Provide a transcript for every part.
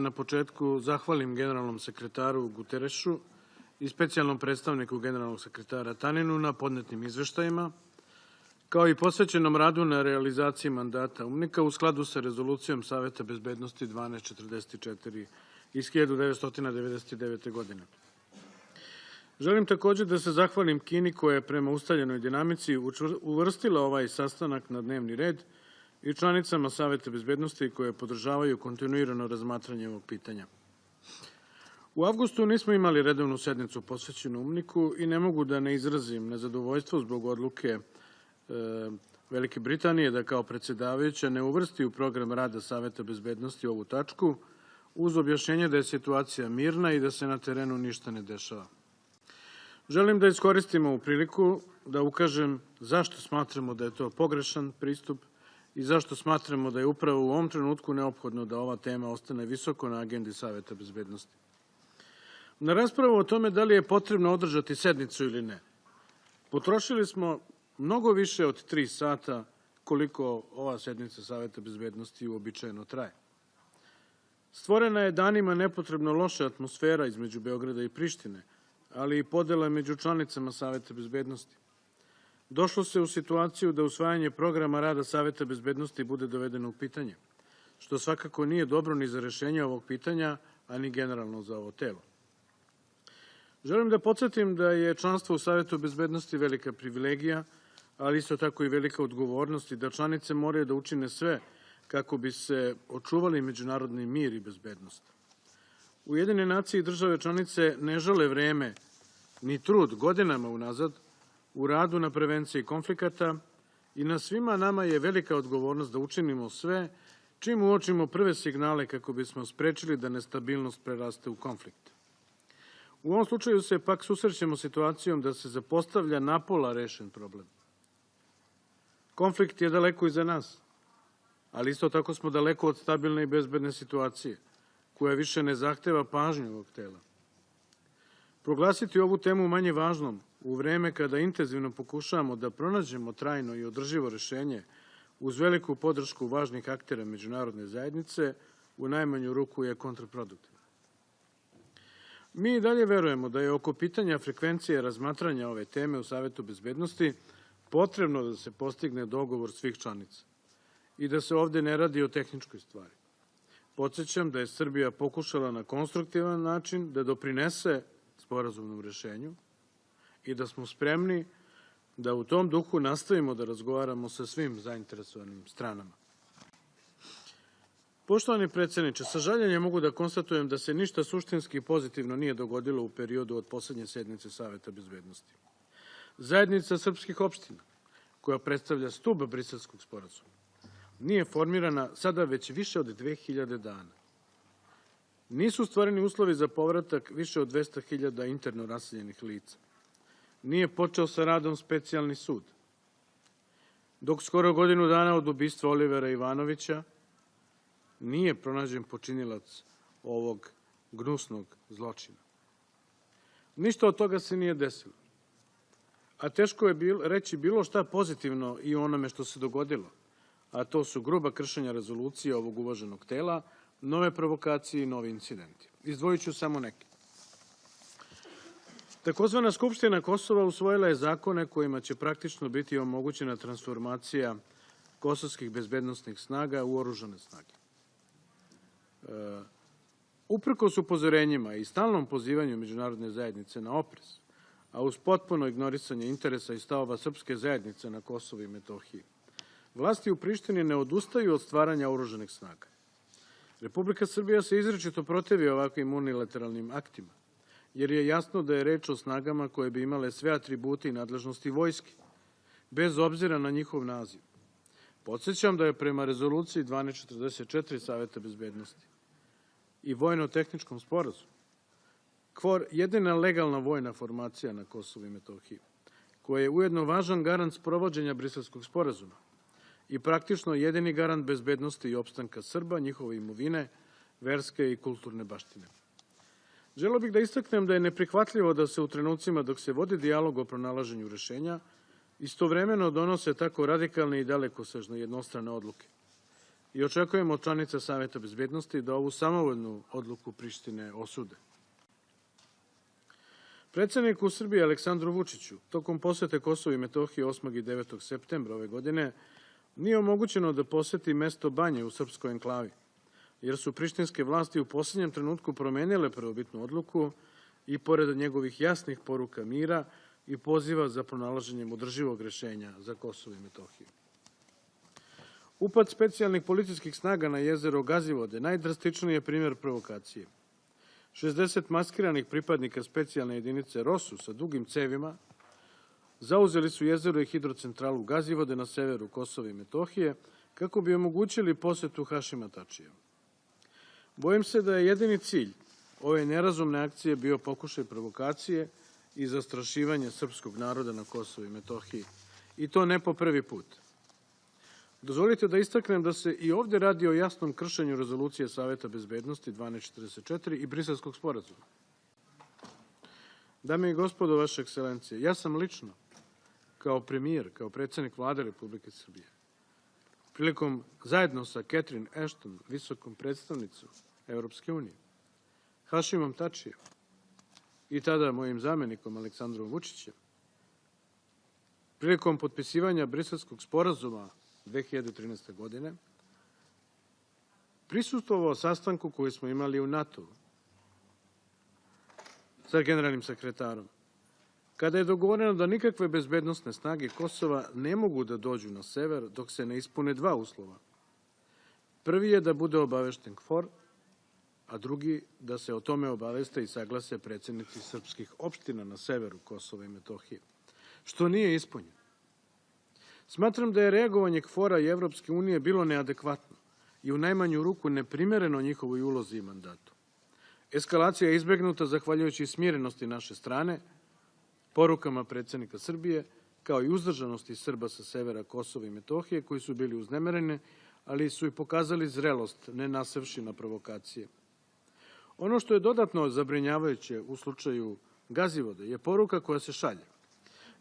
na početku zahvalim generalnom sekretaru Guterešu i specijalnom predstavniku generalnog sekretara Taninu na podnetim izveštajima, kao i posvećenom radu na realizaciji mandata UNMIK-a u skladu sa rezolucijom Saveta bezbednosti 1244 iz 1999. godine. Želim takođe da se zahvalim Kini koja je prema ustaljenoj dinamici uvrstila ovaj sastanak na dnevni red i članicama Saveta bezbednosti koje podržavaju kontinuirano razmatranje ovog pitanja. U avgustu nismo imali redovnu sednicu posvećenu UNMIK-u i ne mogu da ne izrazim nezadovoljstvo zbog odluke Velike Britanije da kao predsjedavajuća ne uvrsti u program rada Saveta bezbednosti ovu tačku uz objašnjenje da je situacija mirna i da se na terenu ništa ne dešava. Želim da iskoristimo ovu priliku da ukažem zašto smatramo da je to pogrešan pristup i zašto smatramo da je upravo u ovom trenutku neophodno da ova tema ostane visoko na agendi Saveta bezbednosti. Na raspravu o tome da li je potrebno održati sednicu ili ne, potrošili smo mnogo više od 3 sata koliko ova sednica Saveta bezbednosti uobičajeno traje. Stvorena je danima nepotrebno loša atmosfera između Beograda i Prištine, ali i podela među članicama Saveta bezbednosti. Došlo se u situaciju da usvajanje programa rada Saveta bezbednosti bude dovedeno u pitanje, što svakako nije dobro ni za rešenje ovog pitanja, a ni generalno za ovo telo. Želim da podsjetim da je članstvo u Savetu bezbednosti velika privilegija, ali isto tako i velika odgovornost i da članice moraju da učine sve kako bi se očuvali međunarodni mir i bezbednost. Ujedinjene nacije i države članice ne žele vreme ni trud godinama unazad u radu na prevenciji konflikata i na svima nama je velika odgovornost da učinimo sve čim uočimo prve signale kako bismo sprečili da nestabilnost preraste u konflikt. U ovom slučaju se pak susrećemo situacijom da se zapostavlja napola rešen problem. Konflikt je daleko iza nas, ali isto tako smo daleko od stabilne i bezbedne situacije, koja više ne zahteva pažnju ovog tela. Proglasiti ovu temu manje važnom u vreme kada intenzivno pokušavamo da pronađemo trajno i održivo rešenje uz veliku podršku važnih aktera međunarodne zajednice, u najmanju ruku je kontraproduktivno. Mi i dalje verujemo da je oko pitanja frekvencije razmatranja ove teme u Savetu bezbednosti potrebno da se postigne dogovor svih članica i da se ovde ne radi o tehničkoj stvari. Podsećam da je Srbija pokušala na konstruktivan način da doprinese sporazumnom rešenju i da smo spremni da u tom duhu nastavimo da razgovaramo sa svim zainteresovanim stranama. Poštovani predsedniče, sa žaljenjem mogu da konstatujem da se ništa suštinski pozitivno nije dogodilo u periodu od poslednje sednice Saveta bezbednosti. Zajednica srpskih opština, koja predstavlja stub Briselskog sporazuma, nije formirana sada već više od 2000 dana. Nisu stvoreni uslovi za povratak više od 200.000 interno raseljenih lica. Nije počeo sa radom specijalni sud. Dok skoro godinu dana od ubistva Olivera Ivanovića nije pronađen počinilac ovog gnusnog zločina. Ništa od toga se nije desilo. A teško je reći bilo šta pozitivno i o onome što se dogodilo, a to su gruba kršenja rezolucije ovog uvaženog tela, nove provokacije i novi incidenti. Izdvojit ću samo neke. Takozvana Skupština Kosova usvojila je zakone kojima će praktično biti omogućena transformacija kosovskih bezbednosnih snaga u oružane snage. Uprkos upozorenjima i stalnom pozivanju međunarodne zajednice na oprez, a uz potpuno ignorisanje interesa i stavova srpske zajednice na Kosovu i Metohiji, vlasti u Prištini ne odustaju od stvaranja oružanih snaga. Republika Srbija se izričito protivi ovakvim unilateralnim aktima, jer je jasno da je reč o snagama koje bi imale sve atribute i nadležnosti vojske, bez obzira na njihov naziv. Podsećam da je prema rezoluciji 1244 Saveta bezbednosti i vojno-tehničkom sporazumu KFOR jedina legalna vojna formacija na Kosovu i Metohiji, koja je ujedno važan garant sprovođenja Briselskog sporazuma i praktično jedini garant bezbednosti i opstanka Srba, njihove imovine, verske i kulturne baštine. Želeo bih da istaknem da je neprihvatljivo da se u trenucima dok se vodi dijalog o pronalaženju rešenja istovremeno donose tako radikalne i dalekosežne jednostrane odluke, i očekujemo od članica Saveta bezbednosti da ovu samovoljnu odluku Prištine osude. Predsedniku Srbije Aleksandru Vučiću tokom posete Kosovu i Metohiji 8. i 9. septembra ove godine nije omogućeno da poseti mesto Banje u srpskoj enklavi, jer su prištinske vlasti u poslednjem trenutku promenile prvobitnu odluku i pored njegovih jasnih poruka mira i poziva za pronalaženjem održivog rešenja za Kosovo i Metohiju. Upad specijalnih policijskih snaga na jezero Gazivode najdrastičniji je primjer provokacije. 60 maskiranih pripadnika specijalne jedinice ROSU sa dugim cevima zauzeli su jezero i hidrocentralu Gazivode na severu Kosova i Metohije kako bi omogućili posetu Hašima Tačija. Bojim se da je jedini cilj ove nerazumne akcije bio pokušaj provokacije i zastrašivanje srpskog naroda na Kosovu i Metohiji, i to ne po prvi put. Dozvolite da istaknem da se i ovde radi o jasnom kršenju rezolucije Saveta bezbednosti 1244 i Briselskog sporazuma. Dame i gospodo, vaše ekscelencije, ja sam lično, kao premijer, kao predsednik Vlade Republike Srbije, prilikom zajedno sa Catherine Ashton, visokom predstavnicom Evropske unije, Hašimom Tačijem i tada mojim zamenikom Aleksandrom Vučićem, prilikom potpisivanja Briselskog sporazuma 2013. godine, prisustvovao sastanku koji smo imali u NATO sa generalnim sekretarom, kada je dogovoreno da nikakve bezbednosne snage Kosova ne mogu da dođu na sever dok se ne ispune dva uslova. Prvi je da bude obavešten KFOR, a drugi da se o tome obaveste i saglase predsednici srpskih opština na severu Kosova i Metohije, što nije ispunjeno. Smatram da je reagovanje KFOR-a i Evropske unije bilo neadekvatno i u najmanju ruku neprimereno njihovoj ulozi i mandatu. Eskalacija je izbegnuta zahvaljujući smirenosti naše strane, porukama predsednika Srbije, kao i uzdržanosti Srba sa severa Kosova i Metohije, koji su bili uznemereni, ali su i pokazali zrelost, ne nasevši na provokacije. Ono što je dodatno zabrinjavajuće u slučaju Gazivode je poruka koja se šalje.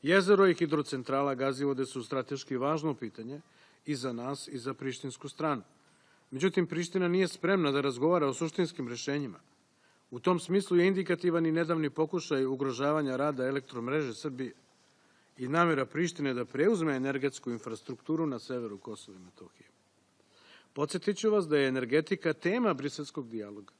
Jezero i hidrocentrala Gazivode su strateški važno pitanje i za nas i za prištinsku stranu. Međutim, Priština nije spremna da razgovara o suštinskim rešenjima. U tom smislu je indikativan i nedavni pokušaj ugrožavanja rada elektromreže Srbije i namera Prištine da preuzme energetsku infrastrukturu na severu Kosova i Metohije. Podsjetiću vas da je energetika tema briselskog dijaloga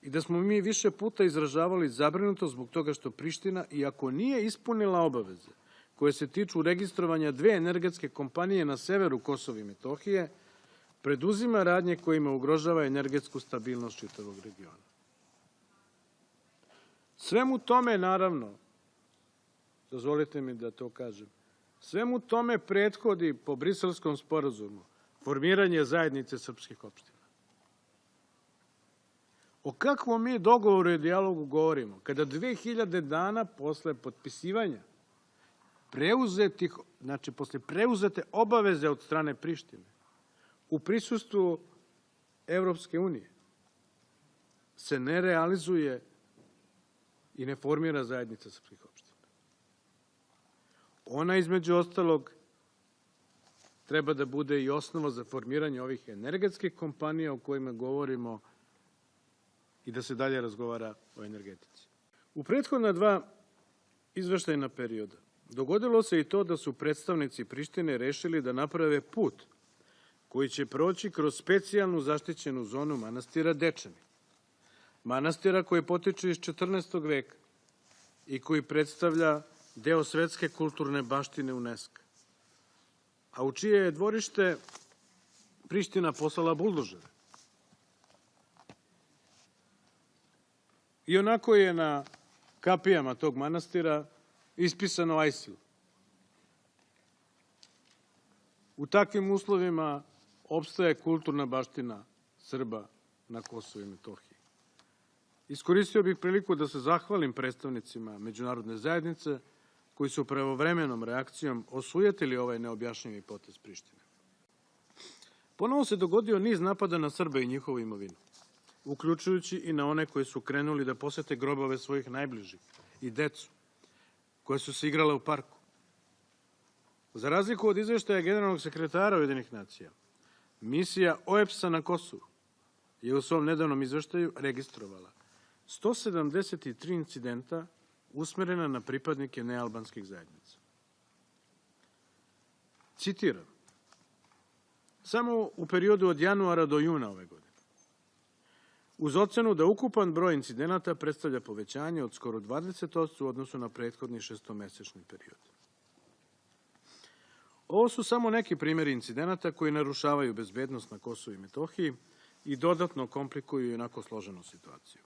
i da smo mi više puta izražavali zabrinutost zbog toga što Priština, iako nije ispunila obaveze koje se tiču registrovanja dve energetske kompanije na severu Kosova i Metohije, preduzima radnje kojima ugrožava energetsku stabilnost čitavog regiona. Svemu tome, naravno, dozvolite mi da to kažem, svemu tome prethodi po Briselskom sporazumu formiranje zajednice srpskih opština. O kakvom mi dogovoru i dijalogu govorimo kada 2000 dana posle potpisivanja posle preuzete obaveze od strane Prištine, u prisustvu Evropske unije, se ne realizuje i ne formira zajednica srpskih opština. Ona, između ostalog, treba da bude i osnova za formiranje ovih energetskih kompanija o kojima govorimo i da se dalje razgovara o energetici. U prethodna dva izveštajna perioda dogodilo se i to da su predstavnici Prištine rešili da naprave put koji će proći kroz specijalnu zaštićenu zonu manastira Dečani, manastira koji potiče iz 14. veka i koji predstavlja deo svetske kulturne baštine UNESCO, a u čije je dvorište Priština poslala buldožere. I onako je na kapijama tog manastira ispisano ISIL. U takvim uslovima opstaje kulturna baština Srba na Kosovu i Metohiji. Iskoristio bih priliku da se zahvalim predstavnicima međunarodne zajednice koji su pravovremenom reakcijom osujetili ovaj neobjašnjivi potez Prištine. Ponovo se dogodio niz napada na Srbe i njihovu imovinu, uključujući i na one koji su krenuli da posete grobove svojih najbližih i decu, koja su se igrala u parku. Za razliku od izveštaja generalnog sekretara Ujedinjenih nacija, Misija OEBS-a na Kosovu je u svom nedavnom izveštaju registrovala 173 incidenta usmerena na pripadnike nealbanskih zajednica. Citiram, samo u periodu od januara do juna ove godine, uz ocenu da ukupan broj incidenata predstavlja povećanje od skoro 20% u odnosu na prethodni šestomesečni period. Ovo su samo neki primjeri incidenata koji narušavaju bezbednost na Kosovu i Metohiji i dodatno komplikuju onako složenu situaciju.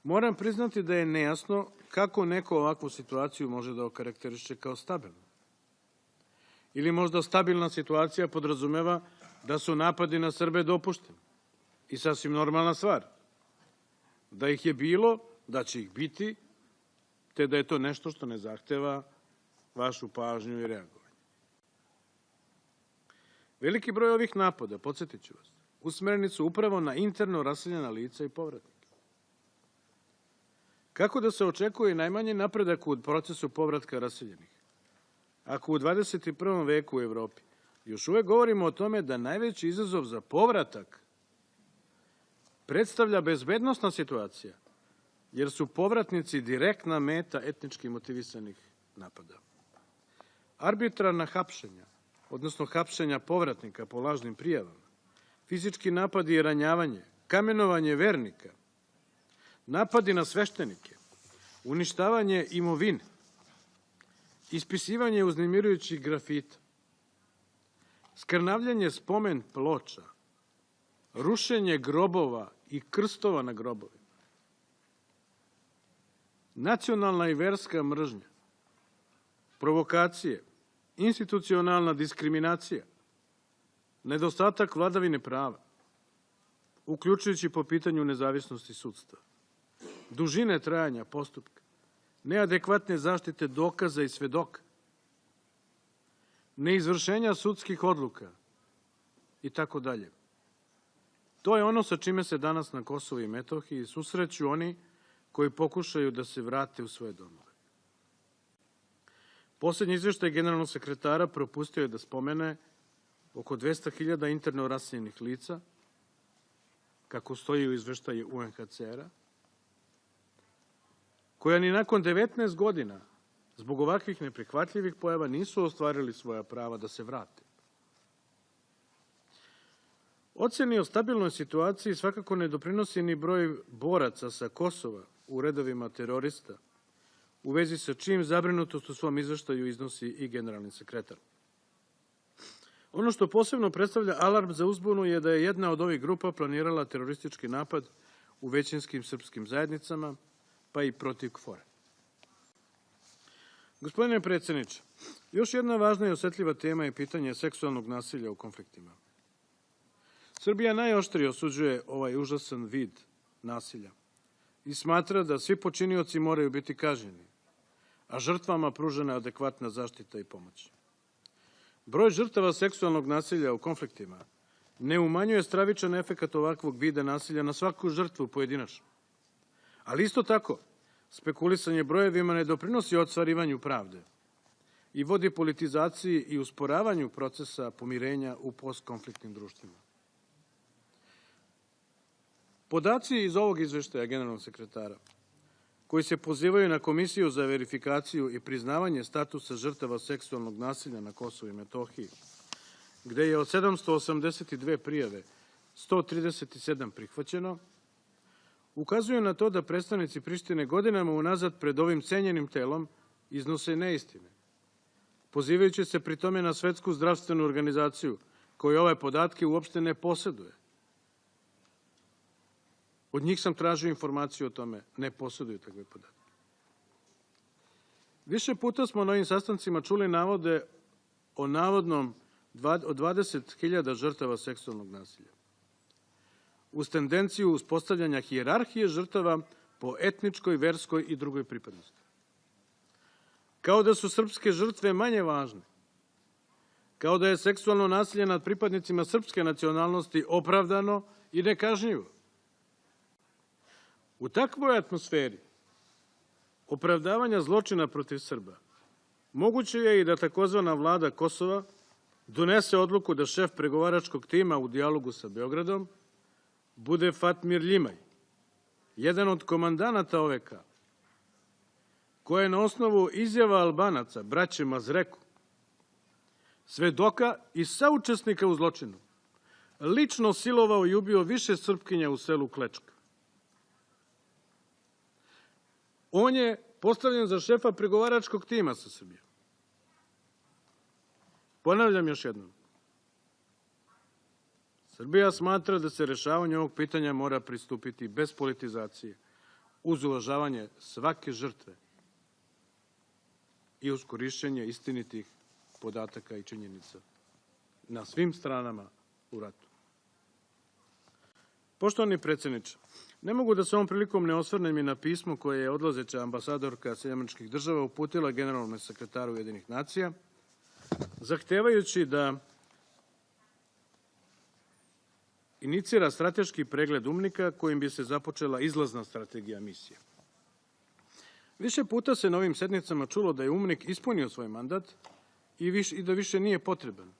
Moram priznati da je nejasno kako neko ovakvu situaciju može da okarakteriše kao stabilnu. Ili možda stabilna situacija podrazumeva da su napadi na Srbe dopušteni i sasvim normalna stvar. Da ih je bilo, da će ih biti, te da je to nešto što ne zahteva vašu pažnju i reagovanje. Veliki broj ovih napada, podsjetit ću vas, usmereni su upravo na interno raseljena lica i povratnike. Kako da se očekuje najmanji napredak u procesu povratka raseljenih? Ako u 21. veku u Evropi još uvek govorimo o tome da najveći izazov za povratak predstavlja bezbednosna situacija, jer su povratnici direktna meta etnički motivisanih napada. Arbitrarna hapšenja, odnosno hapšenja povratnika po lažnim prijavama, fizički napadi i ranjavanje, kamenovanje vernika, napadi na sveštenike, uništavanje imovine, ispisivanje uznemirujućih grafita, skrnavljanje spomen ploča, rušenje grobova i krstova na grobovima, nacionalna i verska mržnja, provokacije, institucionalna diskriminacija, nedostatak vladavine prava, uključujući po pitanju nezavisnosti sudstva, dužine trajanja postupka, neadekvatne zaštite dokaza i svedoka, neizvršenja sudskih odluka i tako dalje. To je ono sa čime se danas na Kosovu i Metohiji susreću oni koji pokušaju da se vrate u svoje domove. Poslednji izveštaj generalnog sekretara propustio je da spomene oko 200.000 interno raseljenih lica, kako stoji u izveštaju UNHCR-a, koja ni nakon 19 godina zbog ovakvih neprihvatljivih pojava nisu ostvarili svoja prava da se vrate. Oceni o stabilnoj situaciji svakako ne doprinosi ni broj boraca sa Kosova u redovima terorista, u vezi sa čim zabrinutost u svom izveštaju iznosi i generalni sekretar. Ono što posebno predstavlja alarm za uzbunu je da je jedna od ovih grupa planirala teroristički napad u većinskim srpskim zajednicama, pa i protiv KFOR-a. Gospodine predsjedniče, još jedna važna i osetljiva tema je pitanje seksualnog nasilja u konfliktima. Srbija najoštrije osuđuje ovaj užasan vid nasilja i smatra da svi počinioci moraju biti kažnjeni, a žrtvama pružena adekvatna zaštita i pomoć. Broj žrtava seksualnog nasilja u konfliktima ne umanjuje stravičan efekat ovakvog vida nasilja na svaku žrtvu pojedinačno. Ali isto tako, spekulisanje brojevima ne doprinosi ostvarivanju pravde i vodi politizaciji i usporavanju procesa pomirenja u postkonfliktnim društvima. Podaci iz ovog izveštaja generalnog sekretara, koji se pozivaju na Komisiju za verifikaciju i priznavanje statusa žrtava seksualnog nasilja na Kosovu i Metohiji, gde je od 782 prijave 137 prihvaćeno, ukazuju na to da predstavnici Prištine godinama unazad pred ovim cenjenim telom iznose neistine, pozivajući se pri tome na Svetsku zdravstvenu organizaciju, koja ove podatke uopšte ne poseduje. Od njih sam tražio informaciju o tome, ne poseduju takve podatke. Više puta smo na ovim sastancima čuli navode o navodnom od 20.000 žrtava seksualnog nasilja, uz tendenciju uspostavljanja hijerarhije žrtava po etničkoj, verskoj i drugoj pripadnosti. Kao da su srpske žrtve manje važne, kao da je seksualno nasilje nad pripadnicima srpske nacionalnosti opravdano i nekažnjivo. U takvoj atmosferi opravdavanja zločina protiv Srba moguće je i da takozvana vlada Kosova donese odluku da šef pregovaračkog tima u dijalogu sa Beogradom bude Fatmir Ljimaj, jedan od komandanata OVK, koji je na osnovu izjava Albanaca, braće Mazreku, svedoka i saučesnika u zločinu, lično silovao i ubio više Srpkinja u selu Klečka. On je postavljen za šefa pregovaračkog tima sa Srbijom. Ponavljam još jednom. Srbija smatra da se rešavanju ovog pitanja mora pristupiti bez politizacije, uz uvažavanje svake žrtve i uz korišćenje istinitih podataka i činjenica na svim stranama u ratu. Poštovani predsjedniče, ne mogu da se ovom prilikom ne osvrnem i na pismo koje je odlazeća ambasadorka Sjedinjenih Država uputila generalnom sekretaru Ujedinjenih nacija, zahtevajući da inicira strateški pregled UNMIK-a kojim bi se započela izlazna strategija misije. Više puta se na ovim sednicama čulo da je UNMIK ispunio svoj mandat i da više nije potreban,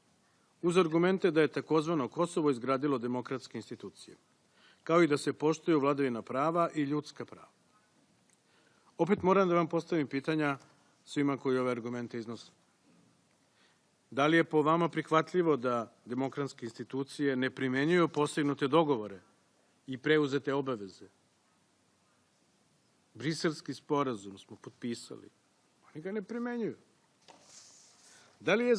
uz argumente da je takozvano Kosovo izgradilo demokratske institucije, kao i da se poštuju vladavina prava i ljudska prava. Opet moram da vam postavim pitanja svima koji ove argumente iznose. Da li je po vama prihvatljivo da demokratske institucije ne primenjuju postignute dogovore i preuzete obaveze? Briselski sporazum smo potpisali. Oni ga ne primenjuju. Da li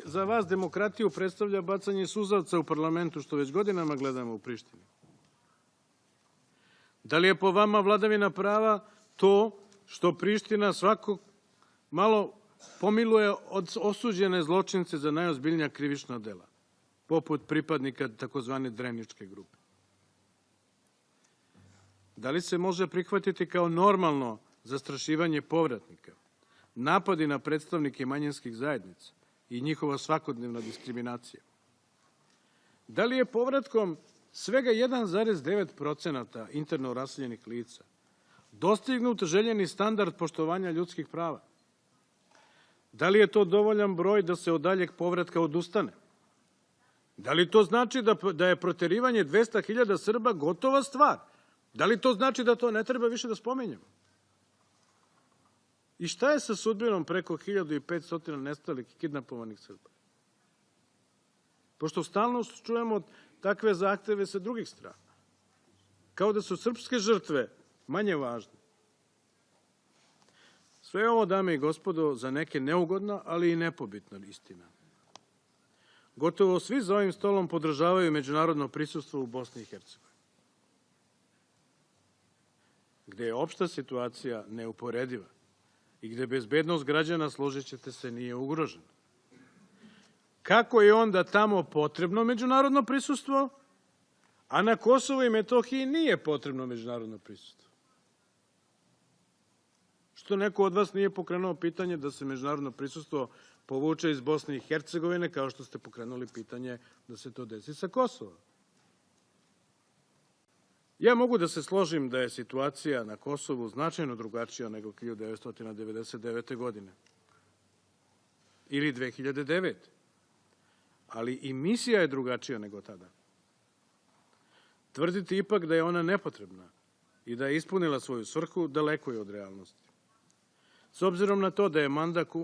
za vas demokratiju predstavlja bacanje suzavca u parlamentu, što već godinama gledamo u Prištini? Da li je po vama vladavina prava to što Priština svako malo pomiluje osuđene zločince za najozbiljnija krivična dela, poput pripadnika takozvane Dreničke grupe? Da li se može prihvatiti kao normalno zastrašivanje povratnika, napadi na predstavnike manjinskih zajednica i njihova svakodnevna diskriminacija? Da li je povratkom svega 1,9% interno raseljenih lica dostignut željeni standard poštovanja ljudskih prava? Da li je to dovoljan broj da se od daljeg povratka odustane? Da li to znači da je proterivanje 200.000 Srba gotova stvar? Da li to znači da to ne treba više da spominjemo? I šta je sa sudbinom preko 1500 nestalih i kidnapovanih Srba? Pošto stalno čujemo takve zahteve sa drugih strana, kao da su srpske žrtve manje važne. Sve ovo, dame i gospodo, za neke neugodna, ali i nepobitna istina. Gotovo svi za ovim stolom podržavaju međunarodno prisustvo u Bosni i Hercegovini, gde je opšta situacija neuporediva i gde bezbednost građana, složit ćete se, nije ugrožena. Kako je onda tamo potrebno međunarodno prisustvo, a na Kosovu i Metohiji nije potrebno međunarodno prisustvo? Što neko od vas nije pokrenuo pitanje da se međunarodno prisustvo povuče iz Bosne i Hercegovine, kao što ste pokrenuli pitanje da se to desi sa Kosova? Ja mogu da se složim da je situacija na Kosovu značajno drugačija nego 1999. godine ili 2009. Ali i misija je drugačija nego tada. Tvrditi ipak da je ona nepotrebna i da je ispunila svoju svrhu daleko je od realnosti. S obzirom na to da je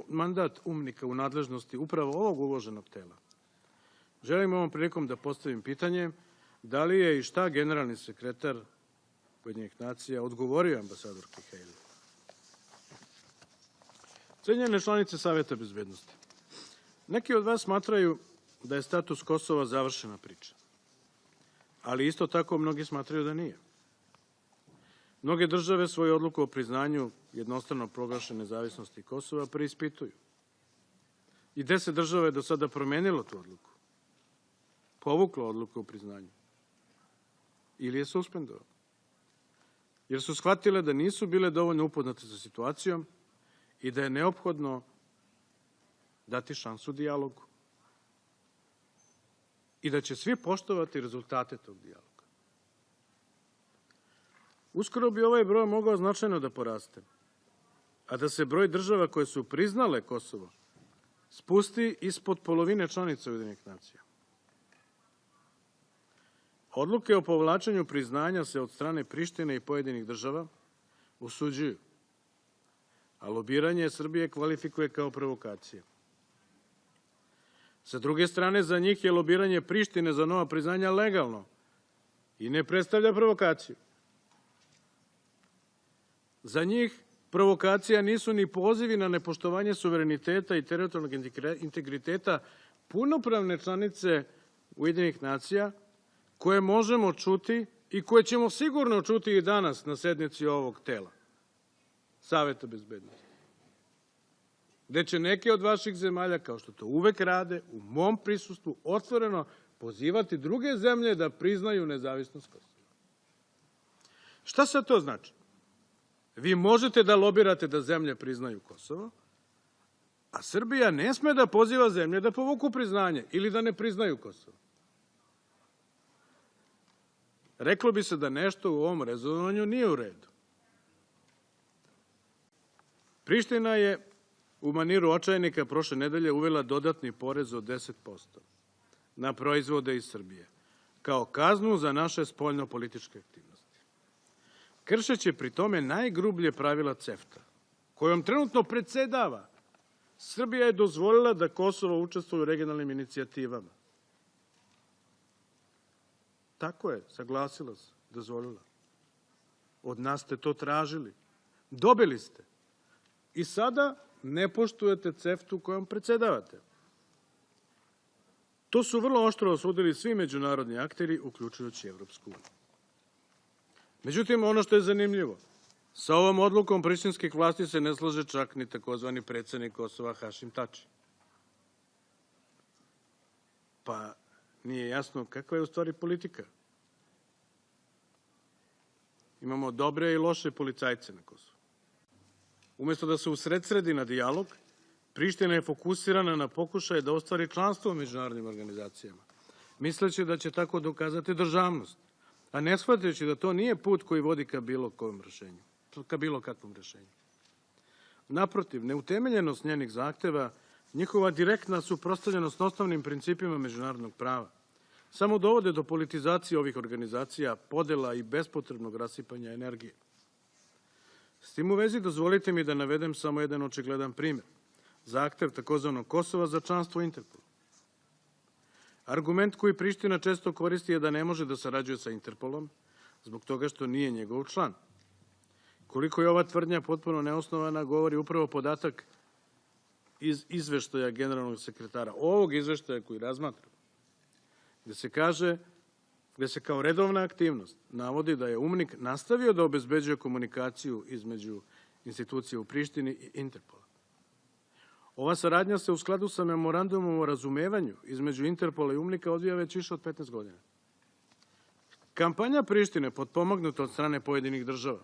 mandat UNMIK-a u nadležnosti upravo ovog uloženog tela, želim ovom prilikom da postavim pitanje da li je i šta generalni sekretar Ujedinjenih nacija odgovorio ambasadorki Hejli. Cenjene članice Saveta bezbednosti, neki od vas smatraju da je status Kosova završena priča, ali isto tako mnogi smatraju da nije. Mnoge države svoju odluku o priznanju jednostrano proglašene nezavisnosti Kosova preispituju. I 10 država je do sada promenilo tu odluku, povuklo odluku o priznanju ili je suspendovalo, jer su shvatile da nisu bile dovoljno upoznate sa situacijom i da je neophodno dati šansu dijalogu i da će svi poštovati rezultate tog dijaloga. Uskoro bi ovaj broj mogao značajno da poraste, a da se broj država koje su priznale Kosovo spusti ispod polovine članica Ujedinjenih nacija. Odluke o povlačenju priznanja se od strane Prištine i pojedinih država osuđuju, a lobiranje Srbije kvalifikuje kao provokacija. Sa druge strane, za njih je lobiranje Prištine za nova priznanja legalno i ne predstavlja provokaciju. Za njih provokacija nisu ni pozivi na nepoštovanje suvereniteta i teritorijalnog integriteta punopravne članice Ujedinjenih nacija, koje možemo čuti i koje ćemo sigurno čuti i danas na sednici ovog tela, Saveta bezbednosti, gde će neke od vaših zemalja, kao što to uvek rade, u mom prisustvu otvoreno pozivati druge zemlje da priznaju nezavisnost Kosova. Šta sad to znači? Vi možete da lobirate da zemlje priznaju Kosovo, a Srbija ne sme da poziva zemlje da povuku priznanje ili da ne priznaju Kosovo. Reklo bi se da nešto u ovom rezonovanju nije u redu. Priština je u maniru očajnika prošle nedelje uvela dodatni porez od 10% na proizvode iz Srbije, kao kaznu za naše spoljno-političke aktivnosti. Kršeći pri tome najgrublje pravila CEFTA, kojom trenutno predsedava, Srbija je dozvolila da Kosovo učestvuje u regionalnim inicijativama. Tako je, saglasila se, dozvolila. Od nas ste to tražili. Dobili ste. I sada ne poštujete CEFTA-u kojom predsedavate. To su vrlo oštro osudili svi međunarodni akteri, uključujući Evropsku uniju. Međutim, ono što je zanimljivo, sa ovom odlukom prištinskih vlasti se ne slaže čak ni takozvani predsednik Kosova Hašim Tači. Pa nije jasno kakva je u stvari politika. Imamo dobre i loše policajce na Kosovu. Umesto da se usredsredi na dijalog, Priština je fokusirana na pokušaje da ostvari članstvo u međunarodnim organizacijama, misleći da će tako dokazati državnost, a ne shvatajući da to nije put koji vodi ka bilo kakvom rešenju. Naprotiv, neutemeljenost njenih zahteva, njihova direktna suprotstavljenost osnovnim principima međunarodnog prava, samo dovode do politizacije ovih organizacija, podela i bespotrebnog rasipanja energije. S tim u vezi dozvolite mi da navedem samo jedan očigledan primer. Zahtev takozvanog Kosova za članstvo u Interpolu. Argument koji Priština često koristi je da ne može da sarađuje sa Interpolom zbog toga što nije njegov član. Koliko je ova tvrdnja potpuno neosnovana, govori upravo podatak iz izveštaja generalnog sekretara, ovog izveštaja koji razmatramo, gde se kao redovna aktivnost navodi da je UMNIK nastavio da obezbeđuje komunikaciju između institucija u Prištini i Interpola. Ova saradnja se u skladu sa memorandumom o razumevanju između Interpola i UMNIK-a odvija već više od 15 godina. Kampanja Prištine, potpomognuta od strane pojedinih država,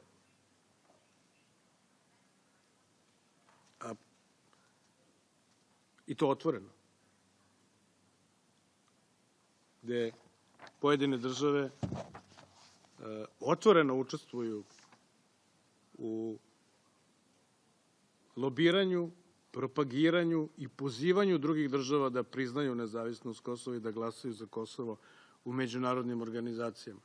i to otvoreno, gde pojedine države otvoreno učestvuju u lobiranju, propagiranju i pozivanju drugih država da priznaju nezavisnost Kosova i da glasaju za Kosovo u međunarodnim organizacijama.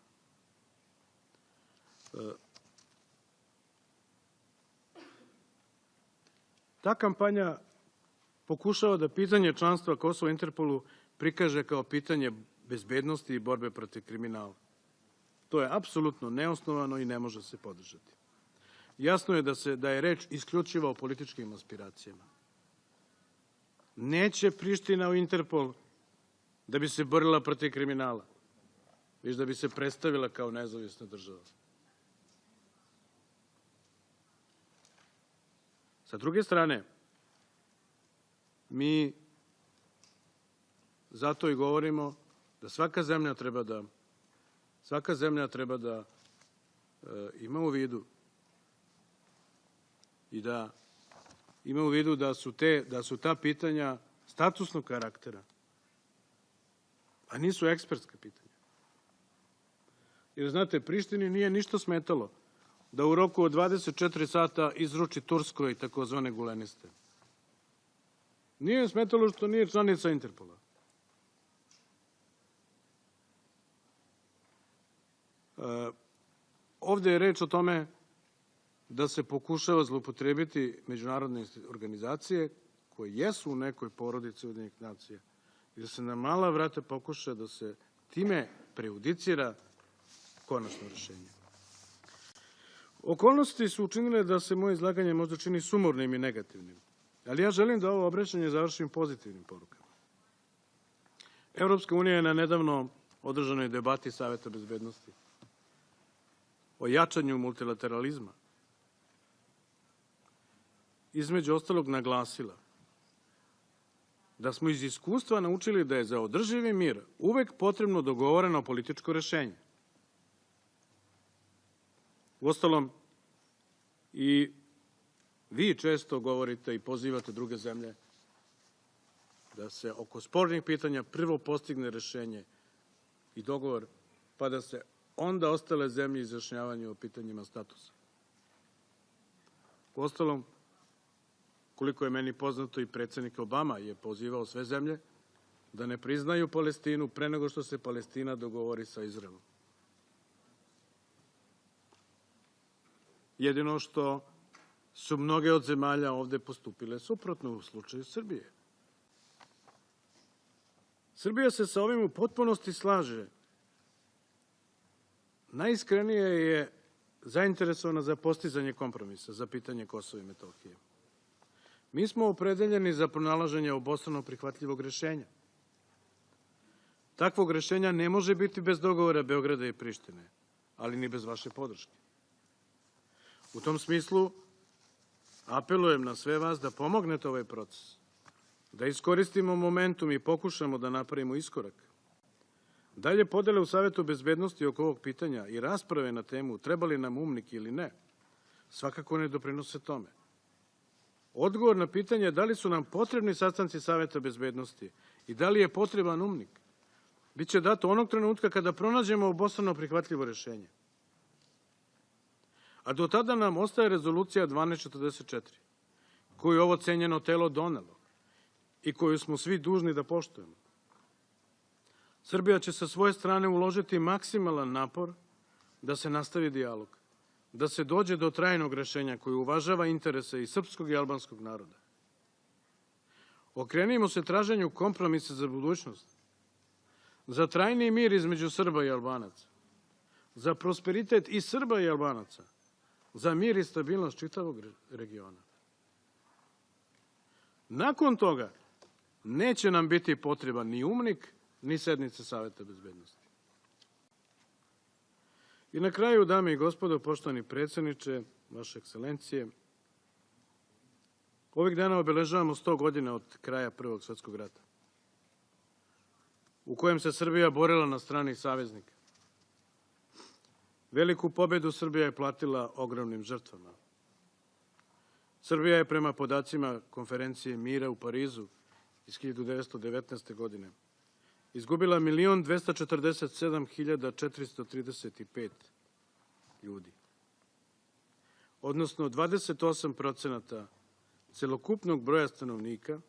Ta kampanja pokušava da pitanje članstva Kosova u Interpolu prikaže kao pitanje bezbednosti i borbe protiv kriminala. To je apsolutno neosnovano i ne može se podržati. Jasno je da je reč isključivo o političkim aspiracijama. Neće Priština u Interpol da bi se borila protiv kriminala, već da bi se predstavila kao nezavisna država. Sa druge strane, mi zato i govorimo da svaka zemlja treba da ima u vidu i da ima u vidu da su ta pitanja statusnog karaktera, a nisu ekspertska pitanja. Jer, znate, Prištini nije ništa smetalo da u roku od 24 sata izruči Turskoj takozvane guleniste. Nije smetalo što nije članica Interpola. Ovde je reč o tome da se pokušava zloupotrebiti međunarodne organizacije koje jesu u nekoj porodici Ujedinjenih nacija i da se na mala vrata pokuša da se time prejudicira konačno rešenje. Okolnosti su učinile da se moje izlaganje možda čini sumornim i negativnim, ali ja želim da ovo obraćanje završim pozitivnim porukama. Evropska unija je na nedavno održanoj debati Saveta bezbednosti o jačanju multilateralizma između ostalog naglasila da smo iz iskustva naučili da je za održivi mir uvek potrebno dogovoreno političko rešenje. Uostalom, i vi često govorite i pozivate druge zemlje da se oko spornih pitanja prvo postigne rešenje i dogovor, pa da se onda ostale zemlje izjašnjavaju o pitanjima statusa. Uostalom, koliko je meni poznato, i predsednik Obama je pozivao sve zemlje da ne priznaju Palestinu pre nego što se Palestina dogovori sa Izraelom. Jedino što su mnoge od zemalja ovde postupile suprotno u slučaju Srbije. Srbija se sa ovim u potpunosti slaže. Najiskrenije je zainteresovana za postizanje kompromisa za pitanje Kosova i Metohije. Mi smo opredeljeni za pronalaženje obostrano prihvatljivog rešenja. Takvog rešenja ne može biti bez dogovora Beograda i Prištine, ali ni bez vaše podrške. U tom smislu apelujem na sve vas da pomognete ovaj proces, da iskoristimo momentum i pokušamo da napravimo iskorak. Dalje podele u Savetu bezbednosti oko ovog pitanja i rasprave na temu treba li nam UMNIK ili ne, svakako ne doprinose tome. Odgovor na pitanje da li su nam potrebni sastanci Saveta bezbednosti i da li je potreban UMNIK, biće dato onog trenutka kada pronađemo obostrano prihvatljivo rešenje. A do tada nam ostaje rezolucija 1244, koju je ovo cenjeno telo donelo i koju smo svi dužni da poštujemo. Srbija će sa svoje strane uložiti maksimalan napor da se nastavi dijalog, da se dođe do trajnog rešenja koje uvažava interese i srpskog i albanskog naroda. Okrenimo se traženju kompromisa za budućnost, za trajni mir između Srba i Albanaca, za prosperitet i Srba i Albanaca, za mir i stabilnost čitavog regiona. Nakon toga neće nam biti potreban ni UMNIK, ni sednice Saveta bezbednosti. I na kraju, dame i gospodo, poštovani predsedniče, vaše ekscelencije, ovih dana obeležavamo 100 godina od kraja Prvog svetskog rata, u kojem se Srbija borila na strani saveznika. Veliku pobedu Srbija je platila ogromnim žrtvama. Srbija je prema podacima Konferencije mira u Parizu iz 1919. godine izgubila 1.247.435 ljudi, odnosno 28% celokupnog broja stanovnika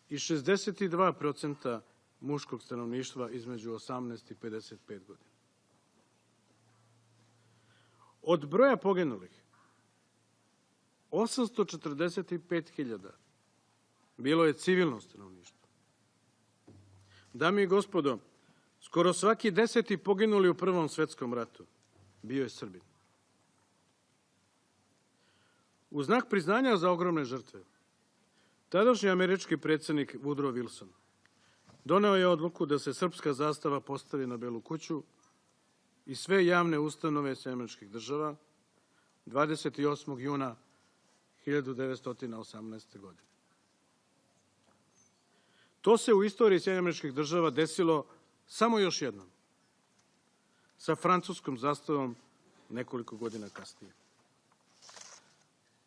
i 62% muškog stanovništva između 18 i 55 godina. Od broja poginulih, 845.000 bilo je civilno stanovništvo. Dame i gospodo, skoro svaki 10. poginuli u Prvom svetskom ratu bio je Srbin. U znak priznanja za ogromne žrtve, tadašnji američki predsednik Woodrow Wilson doneo je odluku da se srpska zastava postavi na Belu kuću i sve javne ustanove Sjedinjenih Država 28. juna 1918. godine. To se u istoriji Sjedinjenih Država desilo samo još jednom, sa francuskom zastavom nekoliko godina kasnije.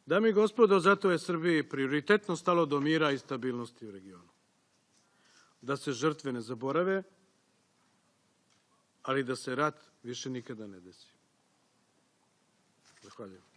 Dame i gospodo, zato je Srbiji prioritetno stalo do mira i stabilnosti u regionu. Da se žrtve ne zaborave, ali da se rat više nikada ne desi. Zahvaljujem.